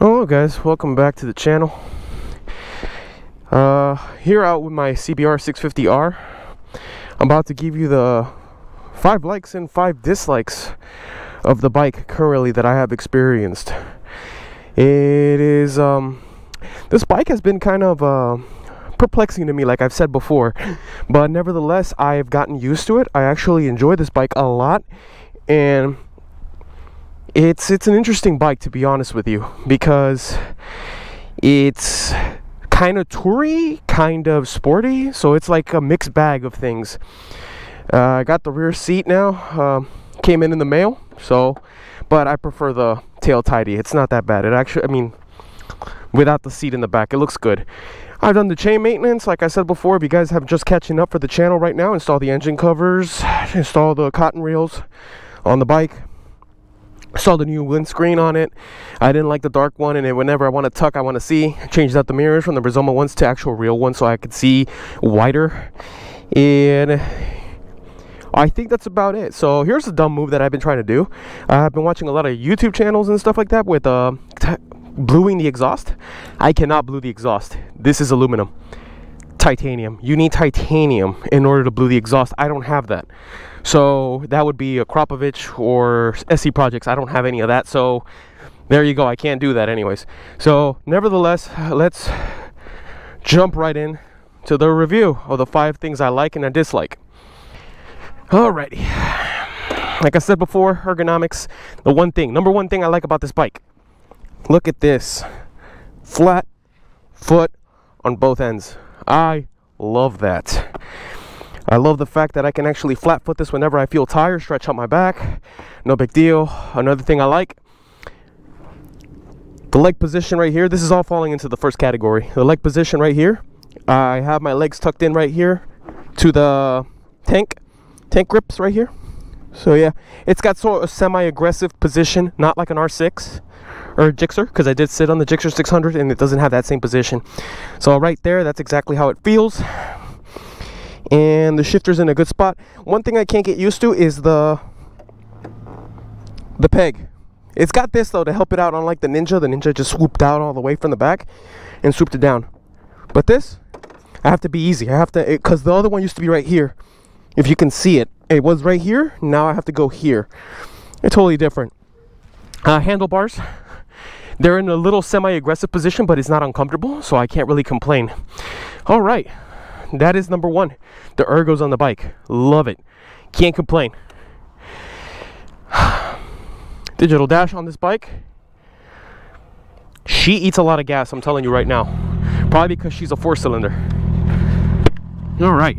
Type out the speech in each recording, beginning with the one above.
Hello guys, welcome back to the channel. Here out with my CBR650R. I'm about to give you the 5 likes and 5 dislikes of the bike currently that I have experienced. It is this bike has been kind of perplexing to me, like I've said before, but nevertheless I've gotten used to it. I actually enjoy this bike a lot, and it's an interesting bike, to be honest with you, because it's kind of toury, kind of sporty, so it's like a mixed bag of things. I got the rear seat now, came in the mail, so, but I prefer the tail tidy. It's not that bad. It actually, I mean, without the seat in the back, it looks good. I've done the chain maintenance, like I said before. If you guys have just catching up for the channel right now, install the engine covers, install the cotton reels on the bike. Saw the new windscreen on it. I didn't like the dark one, and whenever I want to tuck, I want to see. Changed out the mirrors from the Rizoma ones to actual real ones so I could see wider. And I think that's about it. So here's a dumb move that I've been trying to do. I've been watching a lot of YouTube channels and stuff like that with bluing the exhaust. I cannot blue the exhaust. This is aluminum. Titanium. You need titanium in order to blue the exhaust. I don't have that. So that would be a Kropovich or SC Projects. I don't have any of that, so there you go. I can't do that anyways. So nevertheless, let's jump right in to the review of the 5 things I like and I dislike. Alrighty, like I said before, ergonomics. The number one thing I like about this bike, look at this flat foot on both ends. I love that. I love the fact that I can actually flat foot this whenever I feel tired, stretch out my back, no big deal. Another thing I like, the leg position right here. This is all falling into the first category. The leg position right here, I have my legs tucked in right here to the tank grips right here. So yeah, it's got sort of a semi-aggressive position, not like an R6 or a Gixxer, because I did sit on the Gixxer 600 and it doesn't have that same position. So right there, that's exactly how it feels. And the shifter's in a good spot. One thing I can't get used to is the peg. It's got this though to help it out, unlike the Ninja. The Ninja just swooped out all the way from the back and swooped it down. But this, I have to be easy. I have to, because the other one used to be right here. If you can see it, it was right here. Now I have to go here. It's totally different. Handlebars, they're in a little semi-aggressive position, but it's not uncomfortable, so I can't really complain. All right. That is number 1. The ergos on the bike. Love it. Can't complain. Digital dash on this bike. She eats a lot of gas, I'm telling you right now. Probably because she's a 4-cylinder. Alright.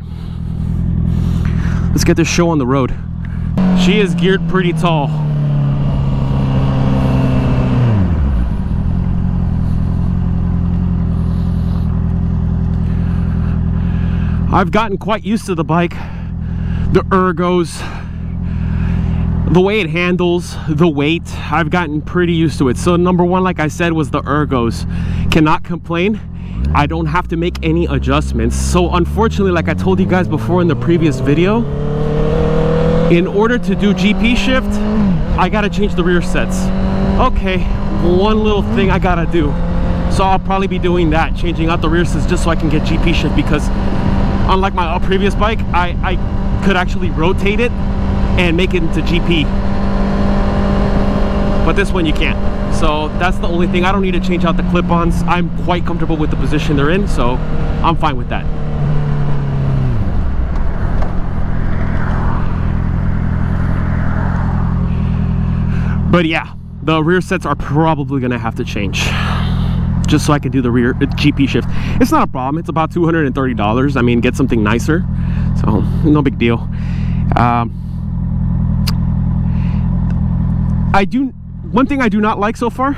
Let's get this show on the road. She is geared pretty tall. I've gotten quite used to the bike, the ergos, the way it handles, the weight. I've gotten pretty used to it. So number 1, like I said, was the ergos. Cannot complain. I don't have to make any adjustments. So unfortunately, like I told you guys before in the previous video, in order to do GP shift, I gotta change the rear sets. Okay, one little thing I gotta do. So I'll probably be doing that, changing out the rear sets just so I can get GP shift, because unlike my previous bike, I could actually rotate it and make it into GP. But this one you can't. So that's the only thing. I don't need to change out the clip-ons. I'm quite comfortable with the position they're in, so I'm fine with that. But yeah, the rear sets are probably gonna have to change, just so I can do the rear GP shift. It's not a problem. It's about $230. I mean, get something nicer, so no big deal. One thing I do not like so far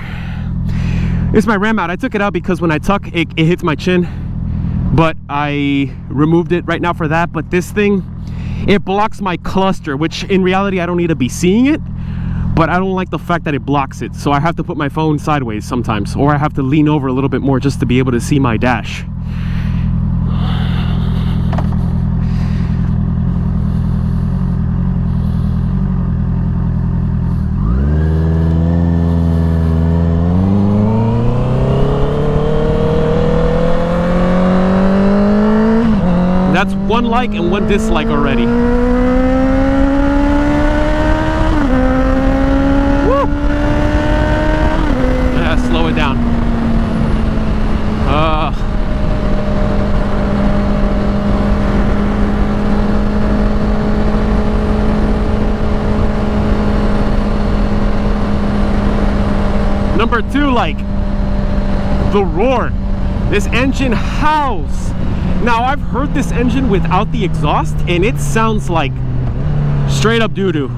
is my ram out. I took it out because when I tuck, it hits my chin, but I removed it right now for that. But this thing, it blocks my cluster, which in reality I don't need to be seeing it, but I don't like the fact that it blocks it. So I have to put my phone sideways sometimes, or I have to lean over a little bit more just to be able to see my dash. That's 1 like and 1 dislike already. Woo! Yeah, slow it down. Number 2 like, the roar. This engine howls. Now I've heard this engine without the exhaust and it sounds like straight up doo-doo.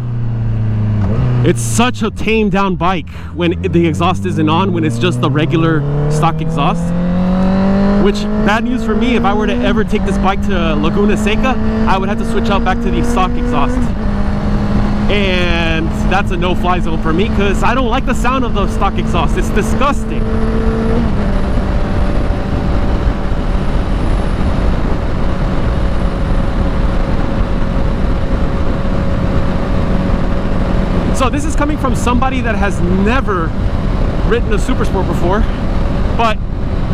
It's such a tamed down bike when the exhaust isn't on, when it's just the regular stock exhaust. Which, bad news for me, if I were to ever take this bike to Laguna Seca, I would have to switch out back to the stock exhaust. And that's a no-fly zone for me because I don't like the sound of the stock exhaust. It's disgusting. So this is coming from somebody that has never ridden a Super Sport before, but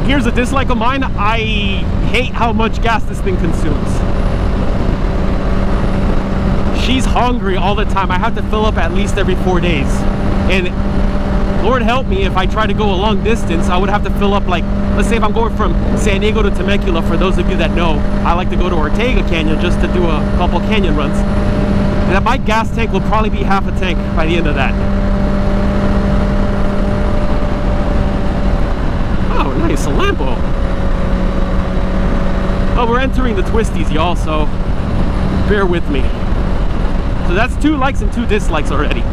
here's a dislike of mine. I hate how much gas this thing consumes. She's hungry all the time. I have to fill up at least every 4 days. And Lord help me, if I try to go a long distance, I would have to fill up, like, let's say if I'm going from San Diego to Temecula, for those of you that know, I like to go to Ortega Canyon just to do a couple canyon runs. And my gas tank will probably be half a tank by the end of that. Oh, nice, a Lambo. Oh, we're entering the twisties, y'all, so bear with me. So that's 2 likes and 2 dislikes already.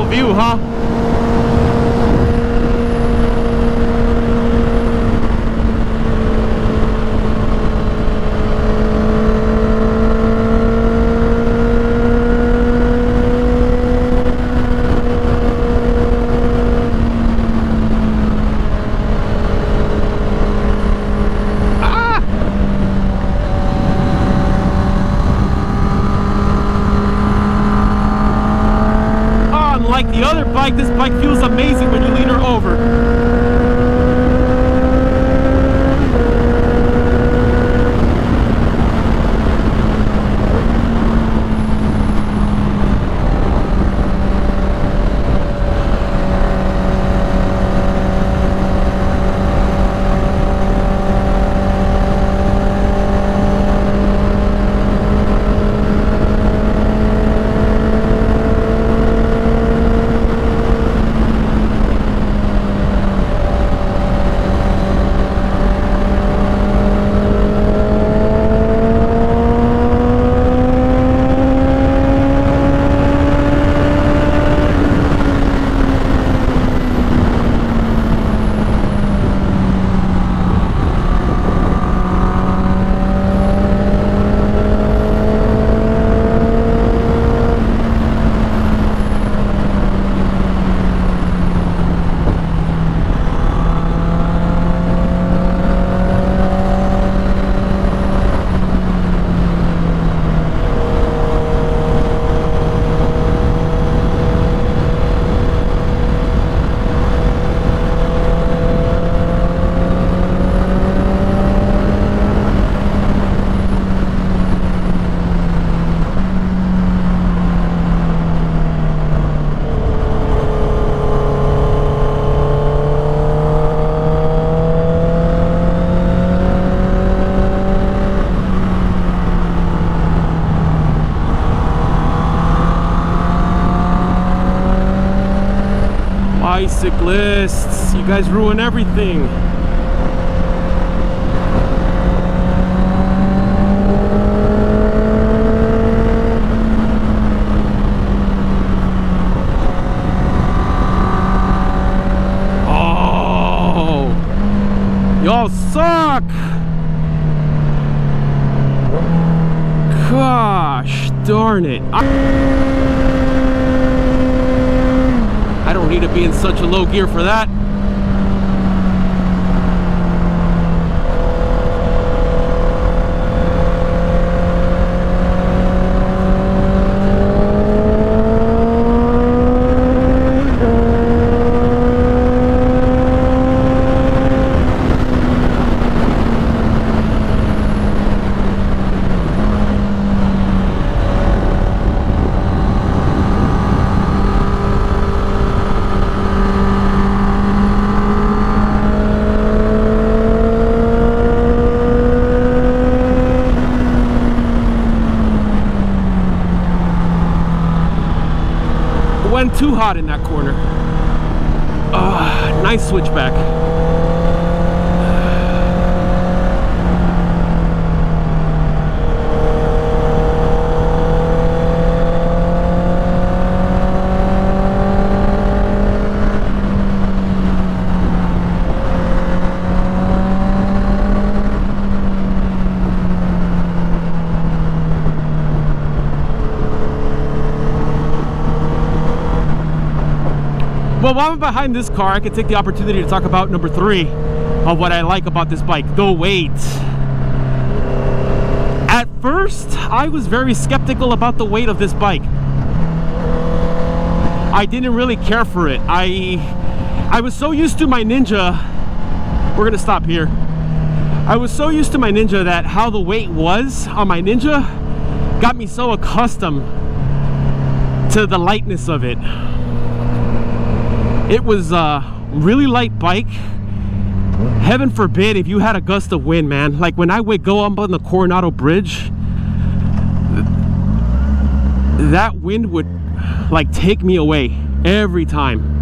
View, huh? Like the other bike, this bike feels amazing when you lean her over. Bicyclists, you guys ruin everything. Oh, y'all suck. Gosh darn it. I don't need to be in such a low gear for that. Went too hot in that corner. Nice switchback. Well, while I'm behind this car, I can take the opportunity to talk about number 3 of what I like about this bike, the weight. At first, I was very skeptical about the weight of this bike. I didn't really care for it. I was so used to my Ninja. We're gonna stop here. I was so used to my Ninja that how the weight was on my Ninja got me so accustomed to the lightness of it. It was a really light bike. Heaven forbid if you had a gust of wind, man. Like when I would go up on the Coronado Bridge, that wind would like take me away every time.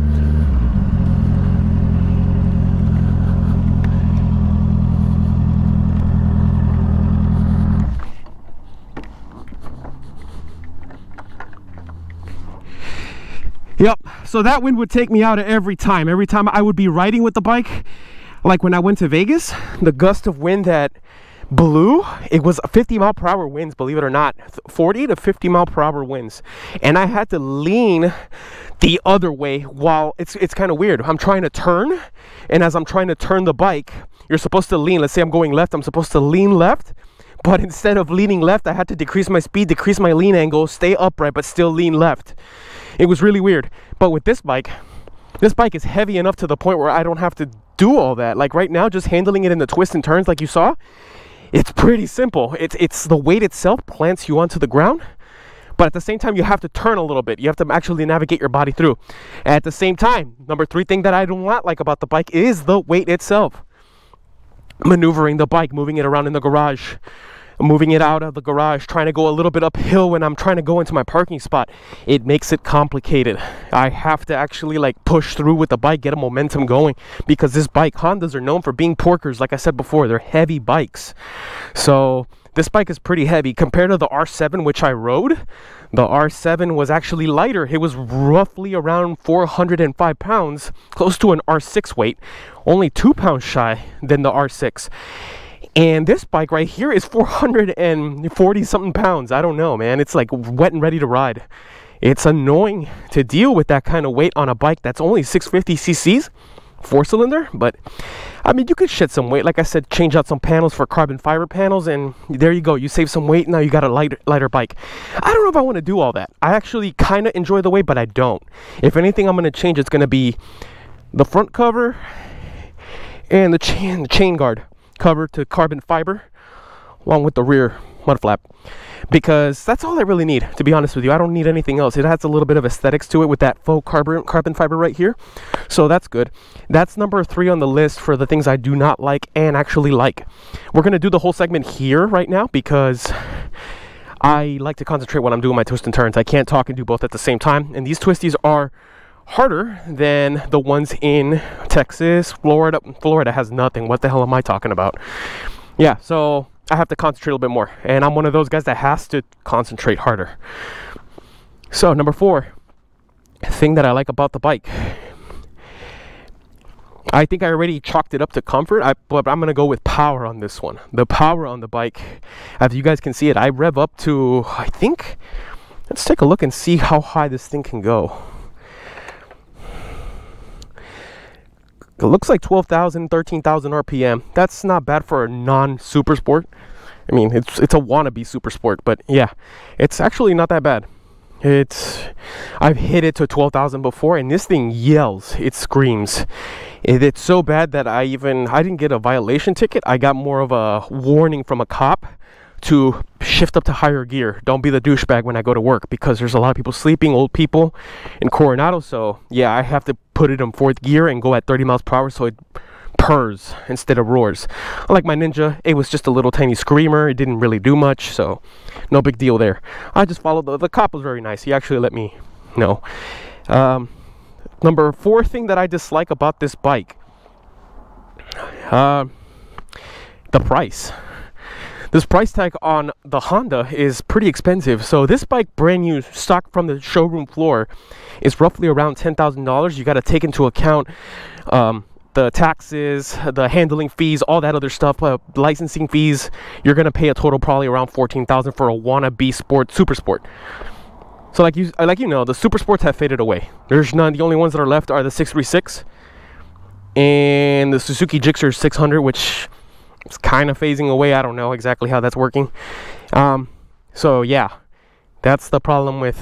Yep, so that wind would take me out every time. Every time I would be riding with the bike, like when I went to Vegas, the gust of wind that blew, it was 50-mile-per-hour winds, believe it or not. 40 to 50-mile-per-hour winds. And I had to lean the other way while, it's kind of weird. I'm trying to turn, and as I'm trying to turn the bike, you're supposed to lean. Let's say I'm going left, I'm supposed to lean left. But instead of leaning left, I had to decrease my speed, decrease my lean angle, stay upright, but still lean left. It was really weird. But with this bike is heavy enough to the point where I don't have to do all that. Like right now, just handling it in the twists and turns like you saw, it's pretty simple. It's the weight itself plants you onto the ground, but at the same time, you have to turn a little bit. You have to actually navigate your body through. At the same time, number 3 thing that I do not like about the bike is the weight itself. Maneuvering the bike, moving it around in the garage, moving it out of the garage, trying to go a little bit uphill when I'm trying to go into my parking spot. It makes it complicated. I have to actually like push through with the bike, get a momentum going, because this bike, Hondas are known for being porkers. Like I said before, they're heavy bikes. So this bike is pretty heavy compared to the R7, which I rode. The R7 was actually lighter. It was roughly around 405 pounds, close to an R6 weight, only 2 pounds shy than the R6. And this bike right here is 440 something pounds. I don't know, man. It's like wet and ready to ride. It's annoying to deal with that kind of weight on a bike that's only 650 cc's, 4-cylinder. But I mean, you could shed some weight. Like I said, change out some panels for carbon fiber panels, and there you go. You save some weight. Now you got a lighter bike. I don't know if I want to do all that. I actually kind of enjoy the weight, but I don't. If anything, I'm going to change. It's going to be the front cover and the chain guard cover to carbon fiber, along with the rear mud flap, because that's all I really need, to be honest with you. I don't need anything else. It has a little bit of aesthetics to it with that faux carbon fiber right here, so that's good. That's number 3 on the list for the things I do not like and actually like. We're going to do the whole segment here right now because I like to concentrate when I'm doing my twists and turns. I can't talk and do both at the same time, and these twisties are harder than the ones in Texas. Florida has nothing. What the hell am I talking about? Yeah, so I have to concentrate a little bit more, and I'm one of those guys that has to concentrate harder. So number 4 thing that I like about the bike, I think I already chalked it up to comfort, but I'm going to go with power on this one. The power on the bike, as you guys can see it, I rev up to, I think, let's take a look and see how high this thing can go. It looks like 12,000, 13,000 RPM. That's not bad for a non-super sport. I mean, it's a wannabe super sport, but yeah, it's actually not that bad. I've hit it to 12,000 before, and this thing yells, it screams. It's so bad that I didn't get a violation ticket. I got more of a warning from a cop to shift up to higher gear. Don't be the douchebag when I go to work, because there's a lot of people sleeping, old people in Coronado. So yeah, I have to put it in 4th gear and go at 30 miles per hour so it purrs instead of roars. Unlike my Ninja, it was just a little tiny screamer. It didn't really do much, so no big deal there. I just followed the cop was very nice. He actually let me know. Number 4 thing that I dislike about this bike, the price. This price tag on the Honda is pretty expensive. So this bike, brand new, stock from the showroom floor, is roughly around $10,000. You got to take into account the taxes, the handling fees, all that other stuff, licensing fees. You're gonna pay a total probably around $14,000 for a wannabe super sport. So like you know, the super sports have faded away. There's none. The only ones that are left are the 636 and the Suzuki Gixxer 600, which is kind of phasing away. I don't know exactly how that's working. So yeah, that's the problem with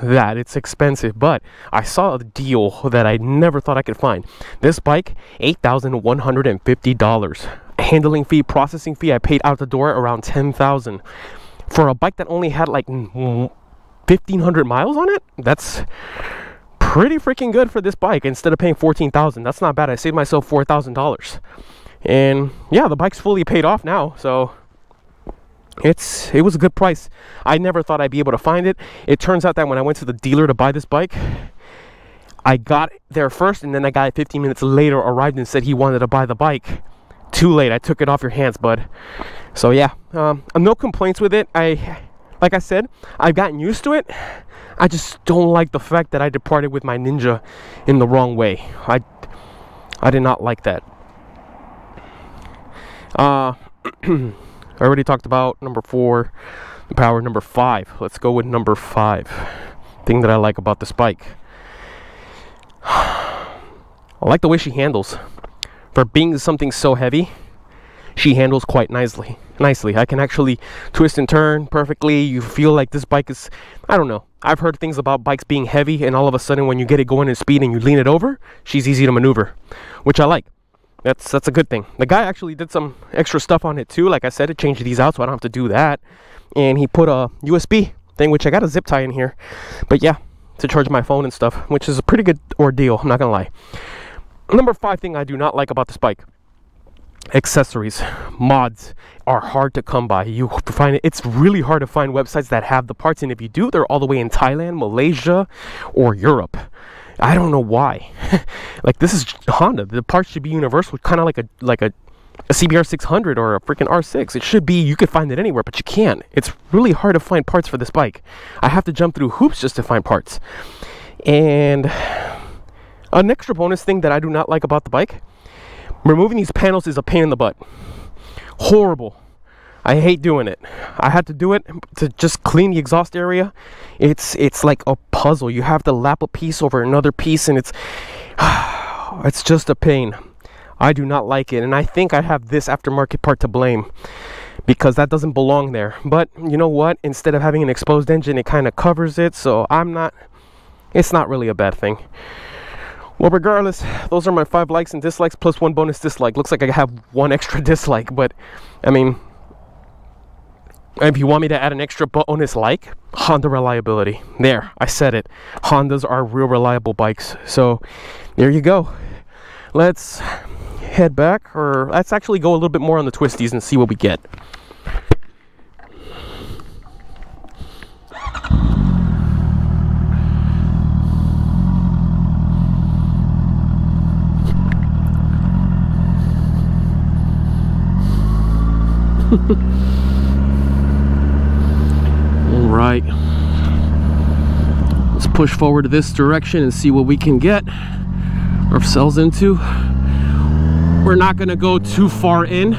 that. It's expensive, but I saw a deal that I never thought I could find. This bike, $8,150. Handling fee, processing fee, I paid out the door around $10,000 for a bike that only had like 1,500 miles on it. That's pretty freaking good for this bike. Instead of paying $14,000, that's not bad. I saved myself $4,000, and yeah, the bike's fully paid off now, so it was a good price. I never thought I'd be able to find it. It turns out that when I went to the dealer to buy this bike, I got there first, and then the guy 15 minutes later arrived and said he wanted to buy the bike. Too late. I took it off your hands, bud. So yeah, no complaints with it. Like I said, I've gotten used to it. I just don't like the fact that I departed with my Ninja in the wrong way. I did not like that. I already talked about number 4, the power. Number 5, let's go with number 5 thing that I like about this bike. I like the way she handles. For being something so heavy, she handles quite nicely. I can actually twist and turn perfectly. You feel like this bike is, I don't know, I've heard things about bikes being heavy, and all of a sudden when you get it going in speed and you lean it over, she's easy to maneuver, which I like. That's a good thing. The guy actually did some extra stuff on it too. Like I said, it changed these out so I don't have to do that. And he put a USB thing, which I got a zip tie in here. But yeah, to charge my phone and stuff, which is a pretty good ordeal, I'm not gonna lie. Number 5 thing I do not like about this bike: accessories. Mods are hard to come by. You find it's really hard to find websites that have the parts, and if you do, they're all the way in Thailand, Malaysia, or Europe. I don't know why. Like, this is Honda. The parts should be universal, kind of like a CBR600 or a freaking R6. It should be, you could find it anywhere, but you can't. It's really hard to find parts for this bike. I have to jump through hoops just to find parts. And an extra bonus thing that I do not like about the bike: removing these panels is a pain in the butt. Horrible. I hate doing it. I had to do it to just clean the exhaust area. It's like a puzzle. You have to lap a piece over another piece, and it's just a pain. I do not like it, and I think I have this aftermarket part to blame, because that doesn't belong there. But you know what? Instead of having an exposed engine, it kind of covers it, so it's not really a bad thing. Well, regardless, those are my 5 likes and dislikes, plus 1 bonus dislike. Looks like I have 1 extra dislike, but I mean, if you want me to add an extra bonus like, Honda reliability. There, I said it. Hondas are real reliable bikes. So there you go. Let's head back, or let's actually go a little bit more on the twisties and see what we get. All right, let's push forward to this direction and see what we can get ourselves into. We're not gonna go too far in